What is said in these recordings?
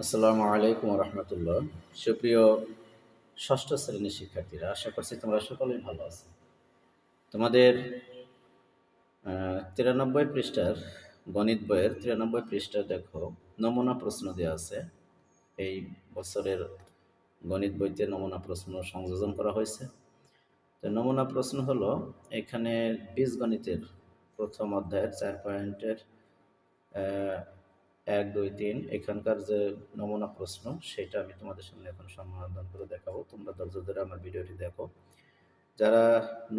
আসসালামু আলাইকুম রহমতুল্লাহ। সুপ্রিয় ষষ্ঠ শ্রেণীর শিক্ষার্থীরা, আশা করছি তোমরা সকলেই ভালো আছো। তোমাদের 93 পৃষ্ঠার গণিত বইয়ের 93 পৃষ্ঠা দেখো, নমুনা প্রশ্ন দেওয়া আছে। এই বছরের গণিত বইতে নমুনা প্রশ্ন সংযোজন করা হয়েছে। তো নমুনা প্রশ্ন হলো, এখানে বীজগণিতের প্রথম অধ্যায়ের 4 পয়েন্টের 1, 2, 3 এখানকার যে নমুনা প্রশ্ন, সেটা আমি তোমাদের সামনে এখন সমাধান করে দেখাবো। তোমরা ধৈর্য ধরে আমার ভিডিওটি দেখো। যারা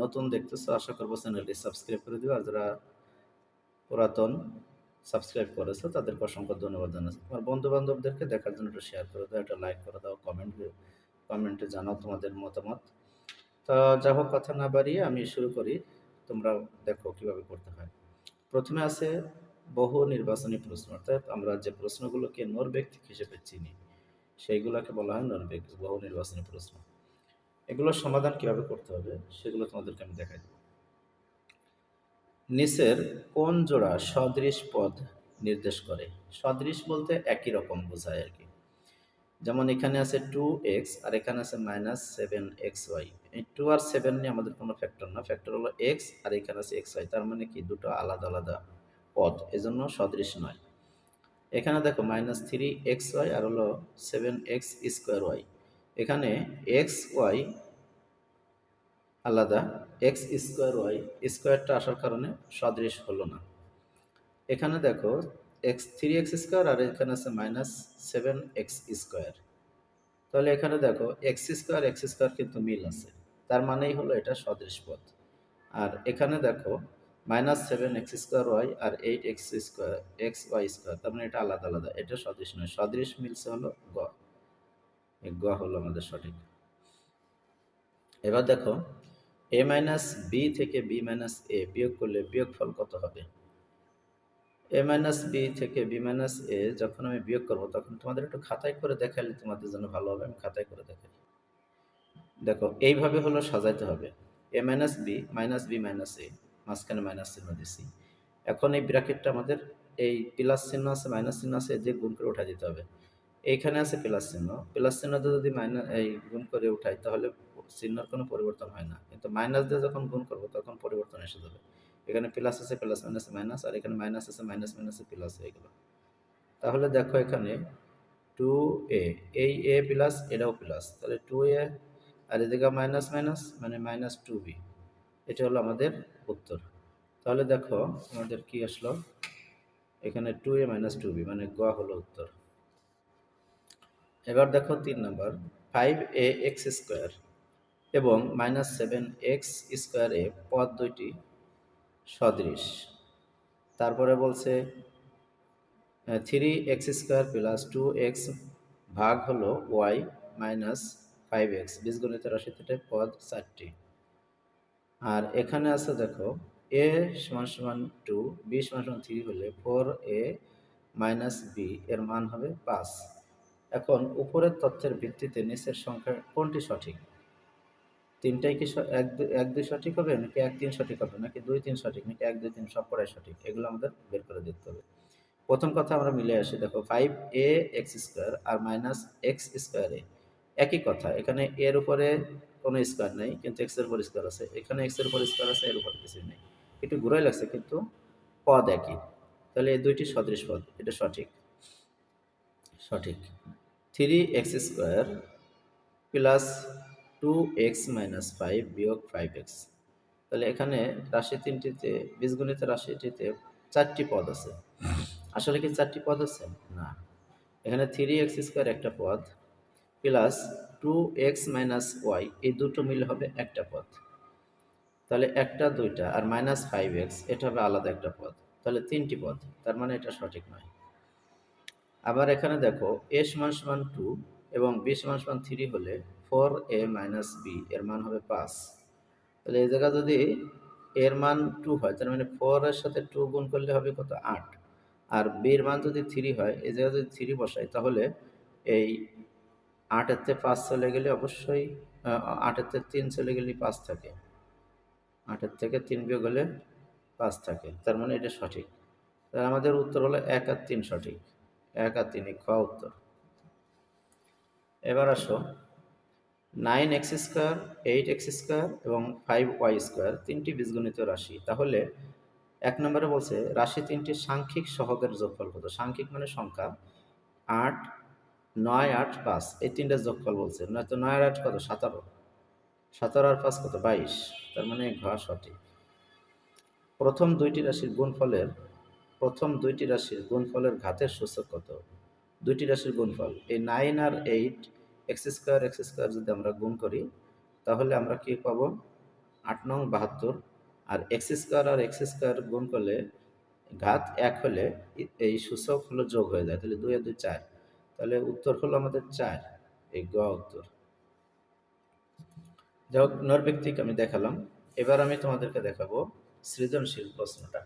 নতুন দেখতেছো, আশা করবো চ্যানেলটি সাবস্ক্রাইব করে দিও। আর যারা পুরাতন সাবস্ক্রাইব করেছো, তাদেরকে অসংখ্য ধন্যবাদ জানাচ্ছি। তোমার বন্ধু বান্ধবদেরকে দেখার জন্য একটু শেয়ার করে দাও, একটা লাইক করে দাও, কমেন্টে জানাও তোমাদের মতামত। তো যা হোক, কথা না বাড়িয়ে আমি শুরু করি। তোমরা দেখো কিভাবে করতে হয়। প্রথমে আছে বহু নির্বাচনী প্রশ্ন, অর্থাৎ আমরা যে প্রশ্নগুলোকে নৈর্ব্যক্তিক হিসেবে চিনি সেইগুলোকে বলা হয় বহু নির্বাচনী প্রশ্ন। এগুলোর সমাধান কিভাবে করতে হবে সেগুলো তোমাদেরকে আমি দেখাই দেব। নিচের কোন জোড়া সদৃশ পদ নির্দেশ করে? সদৃশ বলতে একই রকম বোঝায় আর কি। যেমন এখানে আছে 2x আর এখানে আছে -7xy। এই 2 আর 7 নিয়ে আমাদের কোনো ফ্যাক্টর না, ফ্যাক্টর হলো x আর এখানে আছে xy। তার মানে কি, দুটো আলাদা আলাদা পদ, এজন্য সদৃশ নয়। এখানে দেখো -3xy আর হলো 7x²y। এখানে xy আলাদা, x²y স্কোয়ারটা আসার কারণে সদৃশ হলো না। এখানে দেখো 3x² আর এখানে আছে -7x²। তাহলে এখানে দেখো x² কিন্তু মিল আছে, তার মানেই হলো এটা সদৃশ পদ। আর এখানে দেখো -7x²y আর 8xy², তার মানে এটা আলাদা আলাদা, এটা সদৃশ নয়। সদৃশ মিলছে হলো গ। এই গ হলো আমাদের সঠিক। এবার দেখো, a মাইনাস বি থেকে b মাইনাস এ বিয়োগ করলে বিয়োগফল কত হবে? a মাইনাস বি থেকে b মাইনাস এ যখন আমি বিয়োগ করবো, তখন তোমাদের একটু খাতায় করে দেখালে তোমাদের জন্য ভালো হবে। আমি খাতায় করে দেখাই। দেখো, এইভাবে হলো সাজাইতে হবে। a মাইনাস বি মাইনাস এ, মাঝখানে মাইনাস চিহ্ন দিছি। এখন এই ব্র্যাকেটটা আমাদের, এই প্লাস চিহ্ন আছে মাইনাস চিহ্ন আছে, যে গুণ করে উঠাই দিতে হবে। এইখানে আছে প্লাস চিহ্ন, প্লাস চিহ্নতে যদি এই গুণ করে উঠাই, তাহলে চিহ্নর কোনো পরিবর্তন হয় না। কিন্তু মাইনাস দিয়ে যখন গুণ করবো, তখন পরিবর্তন এসে যাবে। এখানে প্লাস আছে, প্লাস মাইনাসে মাইনাস, আর এখানে মাইনাস আছে, মাইনাস মাইনাসে প্লাস হয়ে গেল। তাহলে দেখো এখানে 2a, এই a প্লাস এটাও প্লাস, তাহলে 2a আর এদিকে মাইনাস মাইনাস মানে -2b। এটা হলো আমাদের উত্তর। তাহলে দেখো আমাদের কি আসলো, এখানে 2a -2b মানে গ হলো উত্তর। এবার দেখো 3 নম্বর, 5ax² এবং -7x², পদ দুইটি সদৃশ। তারপরে বলছে 3x² প্লাস 2x ভাগ হলো y মাইনাস 5x, বীজগণিতের রাশি থেকে পদ 4টি। আর এখানে আছে দেখো, a = 2, b = 3 হলে 4a মাইনাস বি এর মান হবে 5। এখন উপরের তথ্যের ভিত্তিতে নিচের সংখ্যা কোনটি সঠিক? তিনটাই কি 1, 2 সঠিক হবে, নাকি 1, 3 সঠিক হবে, নাকি 2, 3 সঠিক, নাকি 1, 2, 3 সব কটাই সঠিক? এগুলো আমাদের বের করে দেখতে হবে। প্রথম কথা আমরা মিলে আসি। দেখো, 5ax² আর -x², একই কথা। এখানে এর উপরে কোনো স্কোয়ার নেই, কিন্তু এক্স এর উপর স্কোয়ার আছে। এখানে এক্স এর উপর স্কোয়ার আছে, এর উপর কিছুই নেই। একটু ঘুরাই লাগছে, কিন্তু পদ একই। তাহলে এই দুইটি সদৃশ পদ, এটা সঠিক। সঠিক। 3x² প্লাস 2x মাইনাস 5 বিয়োগ 5x। তাহলে এখানে রাশি তিনটিতে, বীজগণিতের রাশিটিতে 4টি পদ আছে। আসলে কি 4টি পদ আছে? না। এখানে 3x² একটা পদ, প্লাস 2x মাইনাস ওয়াই, এই দুটো মিলে হবে একটা পদ। তাহলে একটা, দুইটা, আর -5x এটা হবে আলাদা একটা পদ। তাহলে 3টি পদ, তার মানে এটা সঠিক নয়। আবার এখানে দেখো, a = 2 এবং b = 3 হলে 4a মাইনাস b এর মান হবে 5। তাহলে এই জায়গা যদি এর মান 2 হয়, তার মানে 4 এর সাথে 2 গুণ করলে হবে কত? 8। আর b এর মান যদি 3 হয়, এই জায়গায় যদি 3 বসাই, তাহলে এই 8 এর 5 চলে গেলে অবশ্যই 8 এর 3 চলে গেলে 5 থাকে। 8 এর থেকে 3 বিয়োগ হলে 5 থাকে, তার মানে এটা সঠিক। তাহলে আমাদের উত্তর হলো 1 আর 3 সঠিক। 1 আর 3 খ উত্তর। এবার আসো 9x² 8x² এবং 5y² তিনটি বীজগণিত রাশি। তাহলে 1 নম্বরে বলছে রাশি তিনটির সাংখ্যিক সহগের যোগফল কত? সাংখ্যিক মানে সংখ্যা। 8, 9, 8, 5 এই তিনটার যোগফল বলছে। নয়তো 9 আর 8 কত? 17। 17 আর 5 কত? 22। তার মানে ঘ সঠিক। প্রথম দুইটি রাশির গুণফলের ঘাতের সূচক কত? দুইটি রাশির গুণফল এই 9 আর 8 x² যদি আমরা গুণ করি তাহলে আমরা কি পাবো? 8 নং 72। আর x² আর x² গুণ করলে ঘাত 1 হলে এই সূচক হলো যোগ হয়ে যায়, তাহলে 2 আর 2 4। তাহলে উত্তর হলো আমাদের 4, এই গ উত্তর। যাই হোক, নৈর্ব্যক্তিক আমি দেখালাম। এবার আমি তোমাদেরকে দেখাবো সৃজনশীল প্রশ্নটা।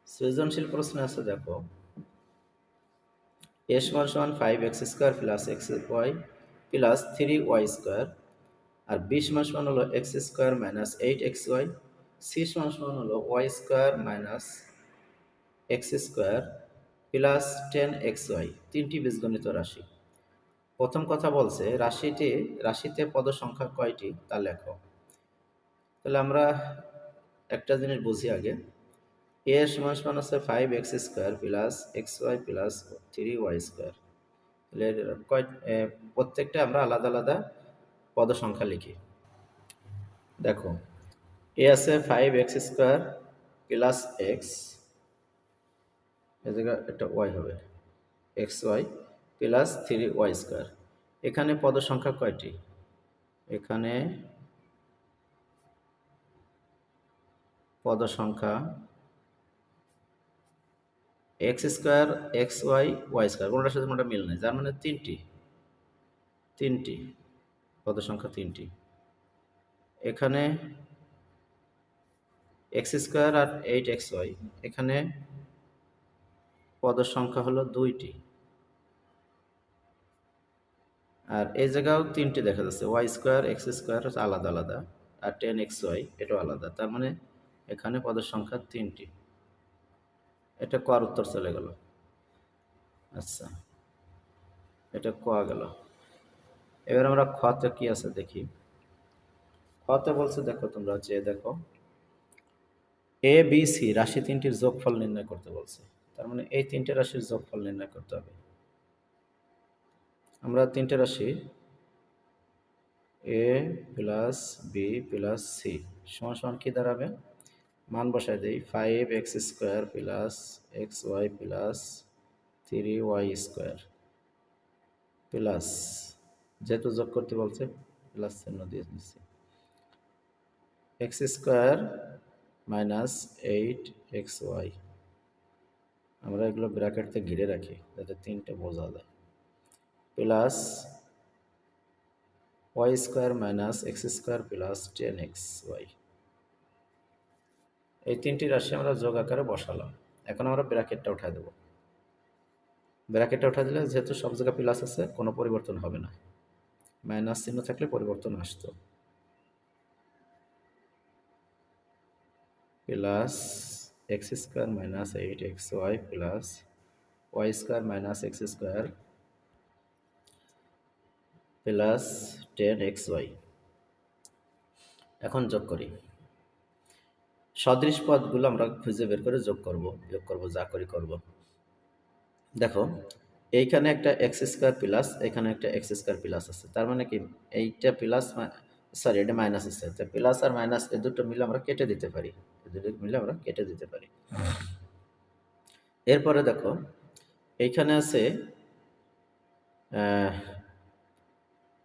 সৃজনশীল প্রশ্ন আছে, দেখো a সমান 5x² plus xy plus 3y² আর b সমান হলো x² মাইনাস 8xy, c সমান হলো y² minus x² plus 10xy তিনটি বীজগণিত রাশি। প্রথম কথা বলছে রাশিতে পদ সংখ্যা কয়টি তা লেখো। তাহলে আমরা একটা জিনিস বুঝি আগে। a সমান আছে 5x² plus xy plus 3y²। তাহলে প্রত্যেকটা আমরা আলাদা আলাদা পদ সংখ্যা লিখি। দেখো a আছে 5x² প্লাস x, এ জায়গায় একটা y হবে, xy প্লাস 3y²। এখানে পদ সংখ্যা কয়টি? এখানে পদ সংখ্যা x² xy y², কোনটার সাথে কোনটা মিল নেই, যার মানে তিনটি পদ সংখ্যা তিনটি। এখানে x² আর 8xy, এখানে পদ সংখ্যা হলো দুইটি। আর এই জায়গাও তিনটি দেখা যাচ্ছে, y² x² আলাদা আলাদা, আর 10xy এটাও আলাদা। তার মানে এখানে পদের সংখ্যা তিনটি। এটা ক উত্তর চলে গেল। আচ্ছা, এটা ক গেল। এবার আমরা খতে কি আছে দেখি। খতে বলছে, দেখো তোমরা চেয়ে দেখো, এ বি সি রাশি তিনটির যোগফল নির্ণয় করতে বলছে। তার মানে এই তিনটে রাশির যোগফল নির্ণয় করতে হবে। আমরা তিনটে রাশি এ প্লাস বি প্লাস সি সমান কি দাঁড়াবে? মান বসায় দিই, 5x² plus xy plus 3y² plus, যেহেতু যোগ করতে বলছে প্লাস চিহ্ন দিয়ে দিচ্ছি, x² মাইনাস 8xy। আমরা এগুলো ব্র্যাকেটতে ঘিরে রাখি যাতে তিনটে বোঝা যায়, plus y² minus x² plus 10xy। এই তিনটি রাশি আমরা যোগ আকারে বসালাম। এখন আমরা ব্র্যাকেটটা উঠাই দেব। ব্র্যাকেটটা উঠা দিলে যেহেতু সব জায়গায় প্লাস আছে, কোনো পরিবর্তন হবে না। মাইনাস চিহ্ন থাকলে পরিবর্তন আসতো। Plus x² minus 8xy plus y² minus x² plus 10xy। এখন যোগ করি। সদৃশ পদগুলো আমরা খুঁজে বের করে যোগ করব, যা করি করব। দেখো এইখানে একটা x² প্লাস, এখানে একটা x² প্লাস আছে। তার মানে কি এইটা প্লাস, সরি এটা মাইনাস আছে। তো প্লাস আর মাইনাস এই দুটো মিলে আমরা কেটে দিতে পারি, এরপরে দেখো এইখানে আছে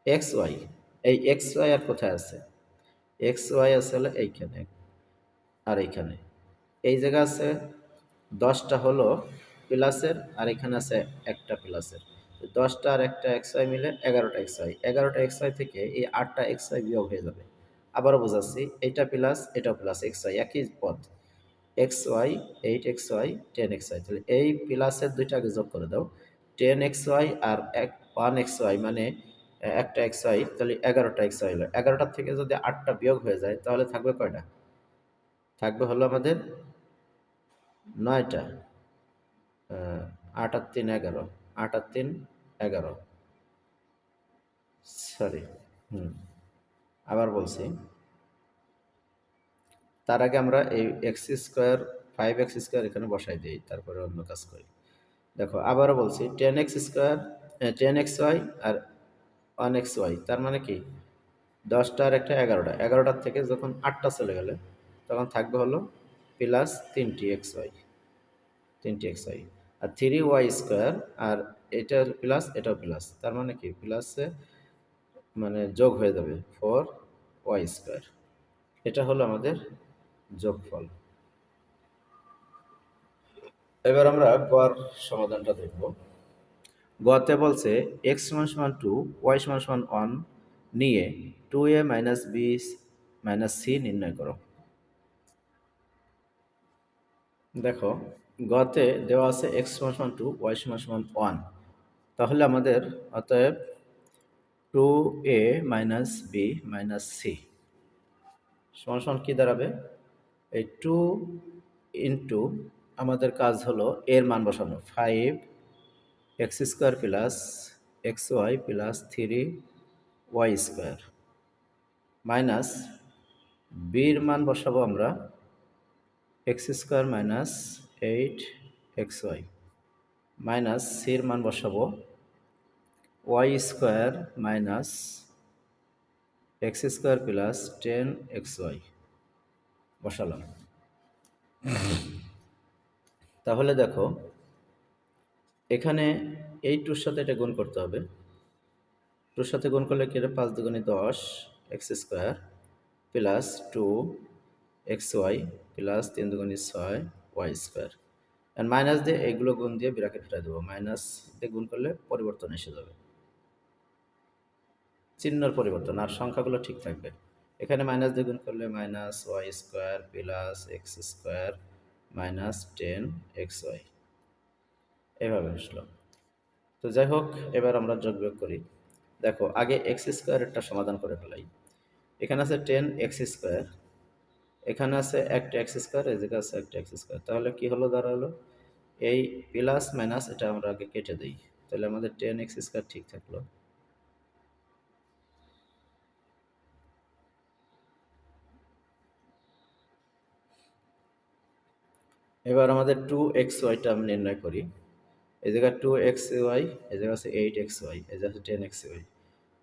xy। এই xy আর কোথায় আছে? xy আছে হলো এইখানে আর এইখানে। এই জায়গা আছে 10টা হলো প্লাসের, আর এখানে আছে একটা প্লাসের। 10টা আর একটা xy মিলে 11টা xy। 11টা xy থেকে এই 8টা xy বিয়োগ হয়ে যাবে। আবারও বোঝাচ্ছি, এইটা প্লাস এটাও প্লাস, xy একই পদ, xy 8xy 10xy। তাহলে এই প্লাসের দুইটা আগে যোগ করে দাও, 10xy আর 1xy মানে একটা xy, তাহলে 11টা xy হলো। 11টার থেকে যদি 8টা বিয়োগ হয়ে যায় তাহলে থাকবে কয়টা? থাকবে হলো আমাদের 9টা। 8 আর 3 11, 8 আর 3 11, সরি, হুম, আবার বলছি। তার আগে আমরা এই এক্স স্কোয়ার, 5x² এখানে বসাই দিই, তারপরে অন্য কাজ করি। দেখো আবারও বলছি, 10x², 10xy আর 1xy, তার মানে কি 10টা আর একটা 11টা, 11টার থেকে যখন 8টা চলে গেলে তখন থাকবে হলো plus 3x y, 3x y। আর 3y² আর এটা প্লাস, এটাও প্লাস, তার মানে কি প্লাসে মানে যোগ হয়ে যাবে 4y²। এটা হলো আমাদের যোগফল। এবার আমরা গড় সমাধানটা দেখব। গতে বলছে এক্স সমান সমান 2, ওয়াই সমান সমান 1 নিয়ে 2a minus B minus C নির্ণয় করো। দেখো গতে দেওয়া আছে এক্স সমান সমান 2, ওয়াই সমান সমান 1, তাহলে আমাদের অতএব 2a minus B minus C সমান সমান কী দাঁড়াবে? এই 2 ইন্টু আমাদের কাজ হলো এর মান বসানো, 5x² plus xy plus 3y² minus বির মান বসাবো আমরা x² মাইনাস 8xy মাইনাস সির মান বসাবো y² minus x² plus 10xy বসালাম। তাহলে দেখো এখানে এই টুর সাথে এটা গুণ করতে হবে। টুর সাথে গুণ করলে কি এটা 5 দুগুণে 10 x² প্লাস 2xy প্লাস 3 দুগুণে 6y²। আর মাইনাস দিয়ে এগুলো গুণ দিয়ে ব্র্যাকেট উঠাই দেবো, মাইনাস দিয়ে গুণ করলে পরিবর্তন এসে যাবে, চিহ্নর পরিবর্তন, আর সংখ্যাগুলো ঠিক থাকবে। এখানে মাইনাস দিয়ে গুণ করলে minus y² plus x² minus 10xy এভাবে আসলো। তো যাই হোক, এবার আমরা যোগ বিয়োগ করি। দেখো আগে x² সমাধান করে ফেলাই। এখানে আছে 10x², এখানে আছে একটা x², এই জায়গায় আছে একটা x², তাহলে কি হলো দাঁড়ালো এই প্লাস মাইনাস এটা আমরা আগে কেটে দিই, তাহলে আমাদের 10x² ঠিক থাকলো। এবার আমাদের 2xyটা আমি নির্ণয় করি। এই জায়গায় 2xy, এই জায়গায় আছে 8xy, এই জায়গায় আছে 10xy।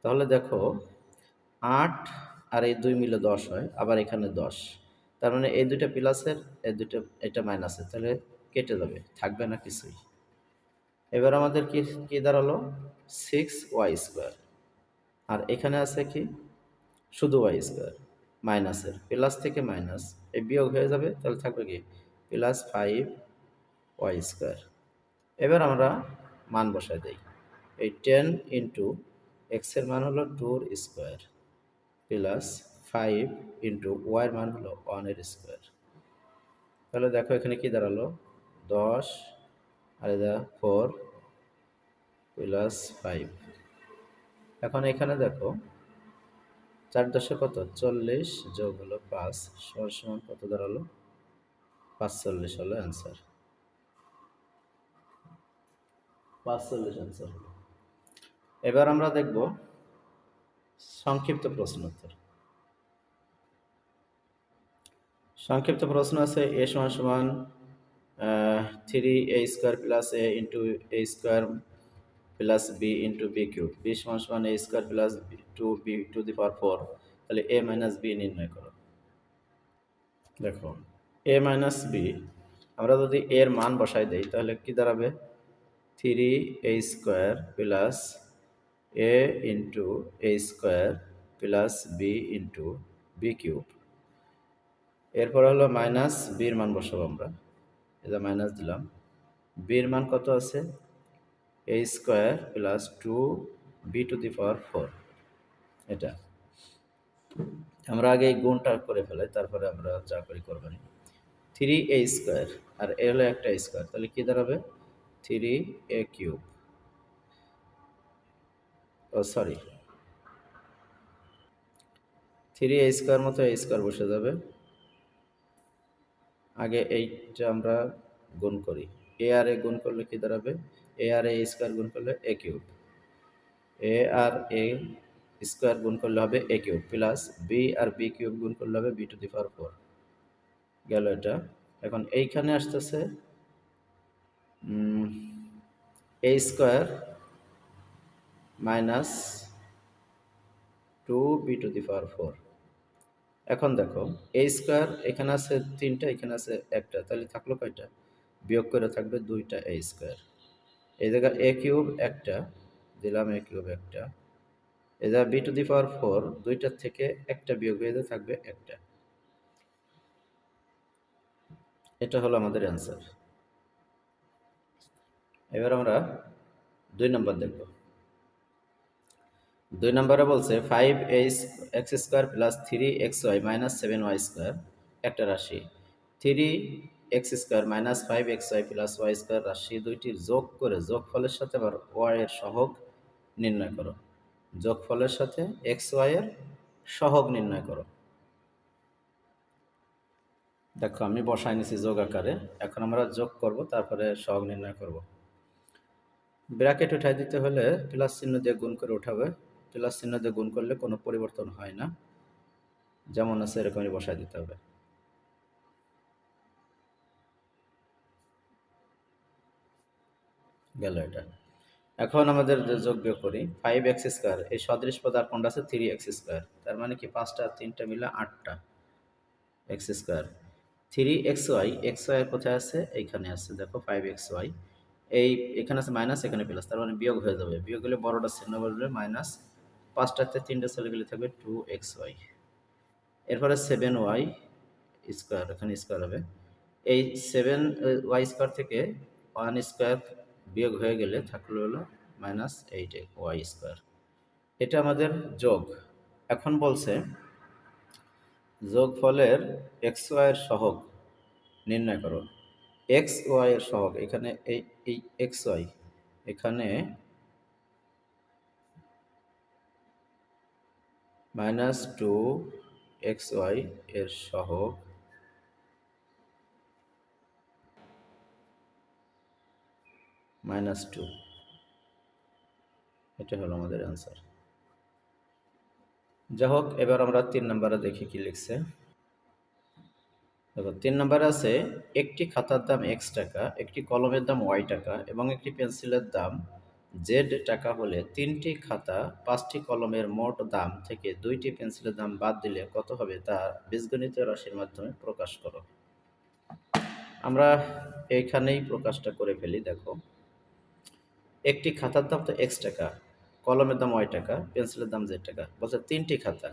তাহলে দেখো 8 আর এই 2 মিলে 10 হয়, আবার এখানে 10, তার মানে এই দুইটা প্লাসের, এই দুইটা এটা মাইনাসের, তাহলে কেটে যাবে, থাকবে না কিছুই। এবার আমাদের কি কি দাঁড়ালো 6y², আর এখানে আছে কি শুধু y², মাইনাসের, প্লাস থেকে মাইনাস এই বিয়োগ হয়ে যাবে, তাহলে থাকবে কি প্লাস 5y²। এবার আমরা মান বসাই দিই। এই 10 ইন্টু এক্সের মান হলো 2 প্লাস 5 ইন্টু ওয়াইয়ের মান হলো 1 তাহলে দেখো এখানে কি দাঁড়ালো 10 আর এটা 4 প্লাস 5। এখন এখানে দেখো 4 10 কত 40 যোগ হলো 5 সমান কত দাঁড়ালো 45 হলো অ্যান্সার, 45 অ্যান্সার হলো। এবার আমরা দেখব সংক্ষিপ্ত প্রশ্ন উত্তর। সংক্ষিপ্ত প্রশ্ন আছে এ সমান সমান 3a² plus a into a² plus b into b cube, b সমান সমান a² প্লাস 2b⁴, তাহলে a মাইনাস বি নির্ণয় করো। দেখো a মাইনাস বি আমরা যদি এর মান বসাই দেই তাহলে কি দাঁড়াবে 3a² plus a into a² plus b into b cube. এরপর হলো মাইনাস বির মান বসাবো আমরা, এটা মাইনাস দিলাম। বির মান কত আছে a² প্লাস 2b⁴, এটা আমরা আগে এই গুণটা করে ফেলাই, তারপরে আমরা যা করি করবেন। 3a² আর এ হলো একটা স্কোয়ার, তাহলে কি দাঁড়াবে 3a³, ও সরি 3a² মতো a² বসে যাবে। আগে এইটা আমরা গুণ করি, এ আর এ গুণ করলে কি দাঁড়াবে এ আর এ² গুণ করলে a³, এ আর এ স্কোয়ার গুণ করলে হবে a কিউব প্লাস b আর b কিউব গুণ করলে হবে b টু দি পাওয়ার 4 গেল এটা। এখন এইখানে আসতেছে a square minus 2b to the power 4। এখন দেখো a স্কোয়ার এখানে আছে 3টা, এখানে আছে একটা, তাহলে থাকলো কয়টা? বিয়োগ করে থাকবে 2টা a স্কোয়ার। এই জায়গায় a কিউব একটা দিলাম, a কিউব একটা, এই জায়গায় b টু দি পাওয়ার 4 দুইটার থেকে একটা বিয়োগ হয়ে থাকবে একটা। এটা হলো আমাদের অ্যান্সার। এবার আমরা 2 নম্বর দেখব। 2 নম্বরে বলছে 5x square plus 3xy minus 7y square একটা রাশি। 3x square minus 5xy plus y square রাশি দুইটির যোগ করে যোগফলের সাথে আবার y এর সহগ নির্ণয় করো। যোগফলের সাথে xy এর সহগ নির্ণয় করো। দেখো আমি বসাই নিছি যোগ আকারে, এখন আমরা যোগ করব, তারপরে সহগ নির্ণয় করব। ব্র্যাকেট উঠাই দিতে হলে প্লাস চিহ্ন দিয়ে গুণ করে উঠাবে। প্লাস চিহ্ন দিয়ে গুণ করলে কোনো পরিবর্তন হয় না, যেমন আছে এরকমই বসাই দিতে হবে। গেল এটা। এখন আমাদের যোগ বিয়োগ করি। 5x স্কোয়ার এই সদৃশ পদ আর কোনটা আছে 3x স্কোয়ার, তার মানে কি 5টা 3টা মিলে 8টা এক্স স্কোয়ার। 3xy xy এর কোথায় আছে? এইখানে আছে, দেখো 5xy। এই এখানে আছে মাইনাস, এখানে প্লাস, তার মানে বিয়োগ হয়ে যাবে। বিয়োগ হলে বড়টা চিহ্ন বলবে মাইনাস, 5টাতে 3টা চলে গেলে থাকবে 2xy। এরপরে 7y স্কোয়ার, এখানে স্কোয়ার হবে। এই 7y স্কোয়ার থেকে 1 স্কোয়ার বিয়োগ হয়ে গেলে থাকলো হলো মাইনাস 8y স্কোয়ার। এটা আমাদের যোগ। এখন বলছে যোগফলের এক্স ওয়াইয়ের সহগ নির্ণয় করো। এক্স ওয়াইয়ের সহগ এখানে এই এক্স ওয়াই, এখানে -2xy এর সহগ -2, এটা হলো আমাদের অ্যান্সার। যাই হোক, এবার আমরা 3 নম্বরে দেখি কি লিখছে। দেখো 3 নম্বরে আছে একটি খাতার দাম x টাকা, একটি কলমের দাম y টাকা এবং একটি পেন্সিলের দাম z টাকা হলে 3টি খাতা 5টি কলমের মোট দাম থেকে 2টি পেন্সিলের দাম বাদ দিলে কত হবে তা বীজগণিতীয় রাশির মাধ্যমে প্রকাশ করো। আমরা এইখানেই প্রকাশটা করে ফেলি। দেখো একটি খাতার দাম তো x টাকা, কলমের দাম y টাকা, পেন্সিলের দাম z টাকা, বলছে 3টি খাতা।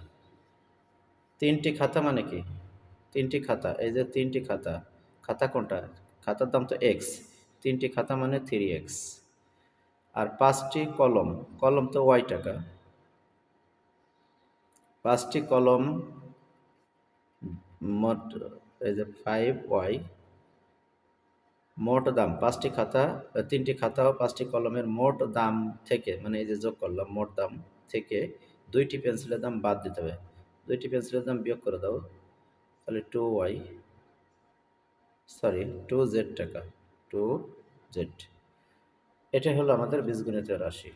3টি খাতা মানে কি? 3টি খাতা, এই যে 3টি খাতা, খাতা কোনটা? খাতার দাম তো x, 3টি খাতা মানে 3x। আর 5টি কলম, কলম তো y টাকা, 5টি কলম মোট এই যে 5y, মোট দাম 5টি খাতা, 3টি খাতা ও 5টি কলমের মোট দাম থেকে, মানে এই যে যোগ করলাম, মোট দাম থেকে 2টি পেন্সিলের দাম বাদ দিতে হবে। 2টি পেন্সিলের দাম বিয়োগ করে দাও, তাহলে 2z টাকা, 2z। এটাই হলো আমাদের বীজগণিতের রাশি।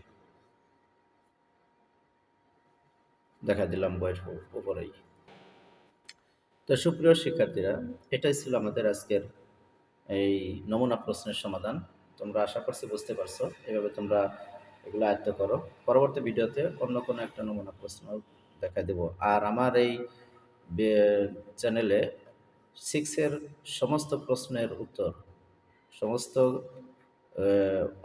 দেখা দিলাম বইয়ের উপরেই। তো সুপ্রিয় শিক্ষার্থীরা, এটাই ছিল আমাদের আজকের এই নমুনা প্রশ্নের সমাধান। তোমরা আশা করছি বুঝতে পারছো, এভাবে তোমরা এগুলো আয়ত্ত করো। পরবর্তী ভিডিওতে অন্য কোনো একটা নমুনা প্রশ্ন দেখা দেব। আর আমার এই চ্যানেলে 6-এর সমস্ত প্রশ্নের উত্তর, সমস্ত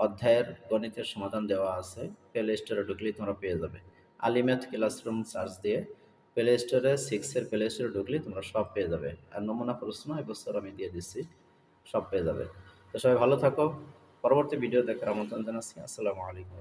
অধ্যায়ের গণিতের সমাধান দেওয়া আছে। প্লে স্টোরে ঢুকলেই তোমরা পেয়ে যাবে। আলিম্যাথ ক্লাসরুম সার্চ দিয়ে প্লে স্টোরে 6-এর প্লে স্টোরে ঢুকলেই তোমরা সব পেয়ে যাবে। আর নমুনা প্রশ্ন এবছর আমি দিয়ে দিচ্ছি, সব পেয়ে যাবে। তো সবাই ভালো থাকো। পরবর্তী ভিডিও দেখার আমন্ত্রণ জানাচ্ছি। আসসালামু আলাইকুম।